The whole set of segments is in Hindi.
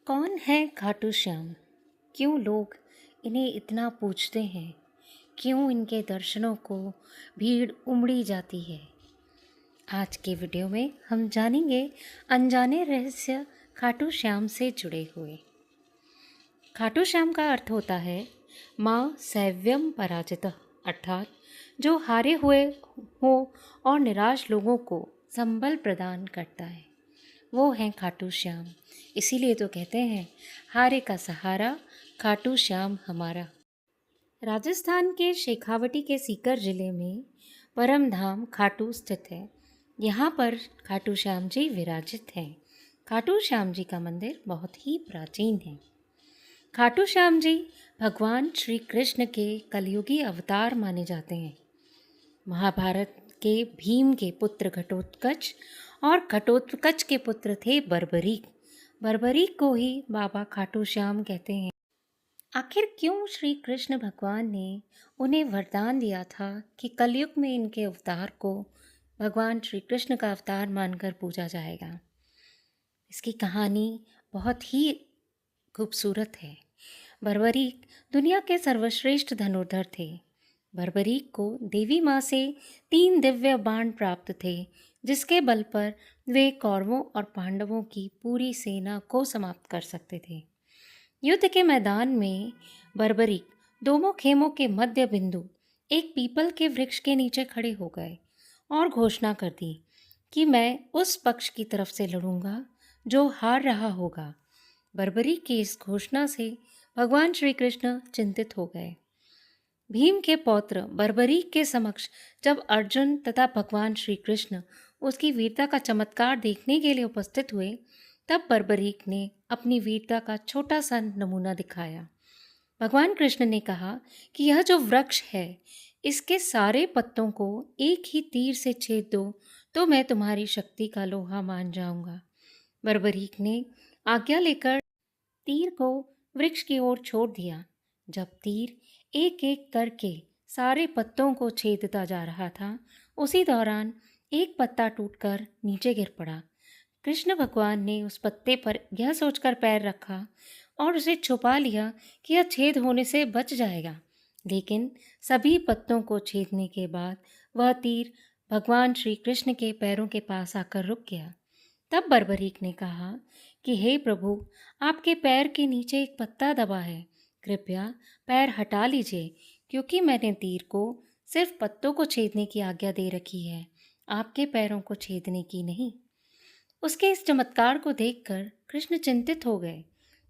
कौन है खाटू श्याम? क्यों लोग इन्हें इतना पूजते हैं? क्यों इनके दर्शनों को भीड़ उमड़ी जाती है? आज के वीडियो में हम जानेंगे अनजाने रहस्य खाटू श्याम से जुड़े हुए। खाटू श्याम का अर्थ होता है माँ सैव्यम पराजित, अर्थात जो हारे हुए हो और निराश लोगों को संबल प्रदान करता है, वो हैं खाटू श्याम। इसीलिए तो कहते हैं हारे का सहारा खाटू श्याम हमारा। राजस्थान के शेखावटी के सीकर जिले में परम धाम खाटू स्थित है। यहाँ पर खाटू श्याम जी विराजित हैं। खाटू श्याम जी का मंदिर बहुत ही प्राचीन है। खाटू श्याम जी भगवान श्री कृष्ण के कलयुगी अवतार माने जाते हैं। महाभारत के भीम के पुत्र घटोत्कच और घटोत्कच के पुत्र थे बर्बरीक। बर्बरीक को ही बाबा खाटू श्याम कहते हैं। आखिर क्यों श्री कृष्ण भगवान ने उन्हें वरदान दिया था कि कलयुग में इनके अवतार को भगवान श्री कृष्ण का अवतार मानकर पूजा जाएगा? इसकी कहानी बहुत ही खूबसूरत है। बर्बरीक दुनिया के सर्वश्रेष्ठ धनुर्धर थे। बर्बरीक को देवी माँ से 3 दिव्य बाण प्राप्त थे, जिसके बल पर वे कौरवों और पांडवों की पूरी सेना को समाप्त कर सकते थे। युद्ध के मैदान में बर्बरीक दोनों खेमों के मध्य बिंदु एक पीपल के वृक्ष के नीचे खड़े हो गए और घोषणा कर दी कि मैं उस पक्ष की तरफ से लड़ूंगा जो हार रहा होगा। बर्बरीक की इस घोषणा से भगवान श्री कृष्ण चिंतित हो गए। भीम के पौत्र बर्बरीक के समक्ष जब अर्जुन तथा भगवान श्री कृष्ण उसकी वीरता का चमत्कार देखने के लिए उपस्थित हुए, तब बर्बरीक ने अपनी वीरता का छोटा सा नमूना दिखाया। भगवान कृष्ण ने कहा कि यह जो वृक्ष है, इसके सारे पत्तों को एक ही तीर से छेद दो तो मैं तुम्हारी शक्ति का लोहा मान जाऊंगा। बर्बरीक ने आज्ञा लेकर तीर को वृक्ष की ओर छोड़ दिया। जब तीर एक एक करके सारे पत्तों को छेदता जा रहा था, उसी दौरान एक पत्ता टूटकर नीचे गिर पड़ा। कृष्ण भगवान ने उस पत्ते पर यह सोचकर पैर रखा और उसे छुपा लिया कि यह छेद होने से बच जाएगा, लेकिन सभी पत्तों को छेदने के बाद वह तीर भगवान श्री कृष्ण के पैरों के पास आकर रुक गया। तब बर्बरीक ने कहा कि हे प्रभु, आपके पैर के नीचे एक पत्ता दबा है, कृपया पैर हटा लीजिए, क्योंकि मैंने तीर को सिर्फ पत्तों को छेदने की आज्ञा दे रखी है, आपके पैरों को छेदने की नहीं। उसके इस चमत्कार को देखकर कृष्ण चिंतित हो गए।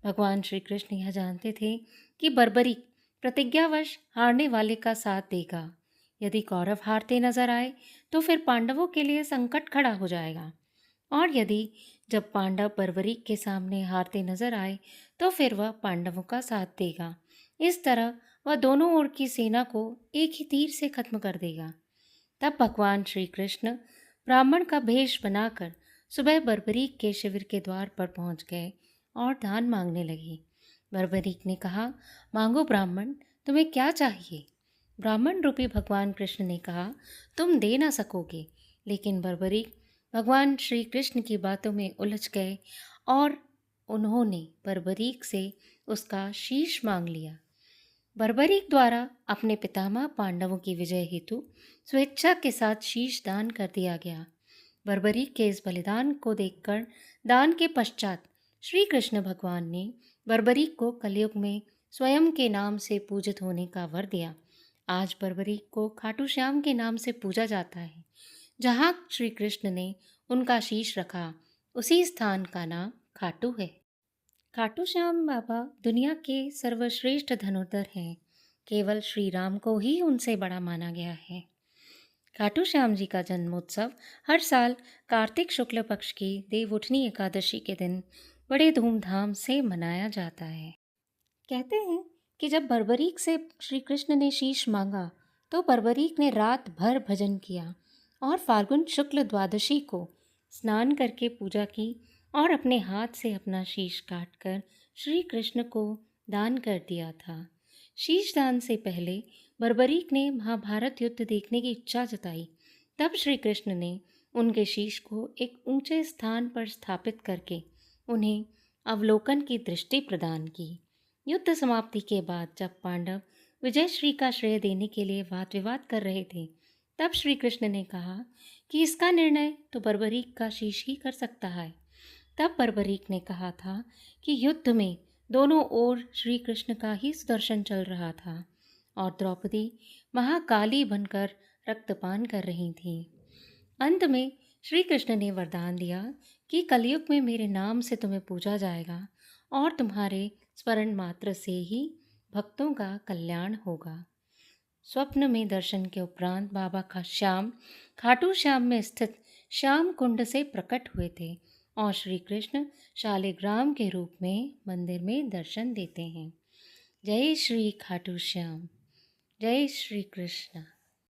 भगवान श्री कृष्ण यह जानते थे कि बर्बरीक प्रतिज्ञावश हारने वाले का साथ देगा। यदि कौरव हारते नजर आए तो फिर पांडवों के लिए संकट खड़ा हो जाएगा, और यदि जब पांडव बर्बरीक के सामने हारते नजर आए तो फिर वह पांडवों का साथ देगा। इस तरह वह दोनों ओर की सेना को एक ही तीर से खत्म कर देगा। तब भगवान श्री कृष्ण ब्राह्मण का भेष बनाकर सुबह बर्बरीक के शिविर के द्वार पर पहुंच गए और दान मांगने लगे। बर्बरीक ने कहा, मांगो ब्राह्मण, तुम्हें क्या चाहिए? ब्राह्मण रूपी भगवान कृष्ण ने कहा, तुम दे ना सकोगे। लेकिन बर्बरीक भगवान श्री कृष्ण की बातों में उलझ गए और उन्होंने बर्बरीक से उसका शीश मांग लिया। बर्बरीक द्वारा अपने पितामह पांडवों की विजय हेतु स्वेच्छा के साथ शीश दान कर दिया गया। बर्बरीक के इस बलिदान को देखकर दान के पश्चात श्री कृष्ण भगवान ने बर्बरीक को कलयुग में स्वयं के नाम से पूजित होने का वर दिया। आज बर्बरीक को खाटू श्याम के नाम से पूजा जाता है। जहाँ श्री कृष्ण ने उनका शीश रखा, उसी स्थान का नाम खाटू है। खाटू श्याम बाबा दुनिया के सर्वश्रेष्ठ धनुर्धर हैं। केवल श्री राम को ही उनसे बड़ा माना गया है। खाटू श्याम जी का जन्मोत्सव हर साल कार्तिक शुक्ल पक्ष की देवउठनी एकादशी के दिन बड़े धूमधाम से मनाया जाता है। कहते हैं कि जब बर्बरीक से श्री कृष्ण ने शीश मांगा तो बर्बरीक ने रात भर भजन किया और फाल्गुन शुक्ल द्वादशी को स्नान करके पूजा की और अपने हाथ से अपना शीश काटकर श्री कृष्ण को दान कर दिया था। शीश दान से पहले बर्बरीक ने महाभारत युद्ध देखने की इच्छा जताई। तब श्री कृष्ण ने उनके शीश को एक ऊंचे स्थान पर स्थापित करके उन्हें अवलोकन की दृष्टि प्रदान की। युद्ध समाप्ति के बाद जब पांडव विजय श्री का श्रेय देने के लिए वाद विवाद कर रहे थे, तब श्री कृष्ण ने कहा कि इसका निर्णय तो बर्बरीक का शीश ही कर सकता है। तब बर्बरीक ने कहा था कि युद्ध में दोनों ओर श्री कृष्ण का ही सुदर्शन चल रहा था और द्रौपदी महाकाली बनकर रक्तपान कर रही थी। अंत में श्री कृष्ण ने वरदान दिया कि कलयुग में मेरे नाम से तुम्हें पूजा जाएगा और तुम्हारे स्मरण मात्र से ही भक्तों का कल्याण होगा। स्वप्न में दर्शन के उपरांत बाबा का श्याम खाटू श्याम में स्थित श्याम कुंड से प्रकट हुए थे और श्री कृष्ण शालिग्राम के रूप में मंदिर में दर्शन देते हैं। जय श्री खाटू श्याम, जय श्री कृष्ण।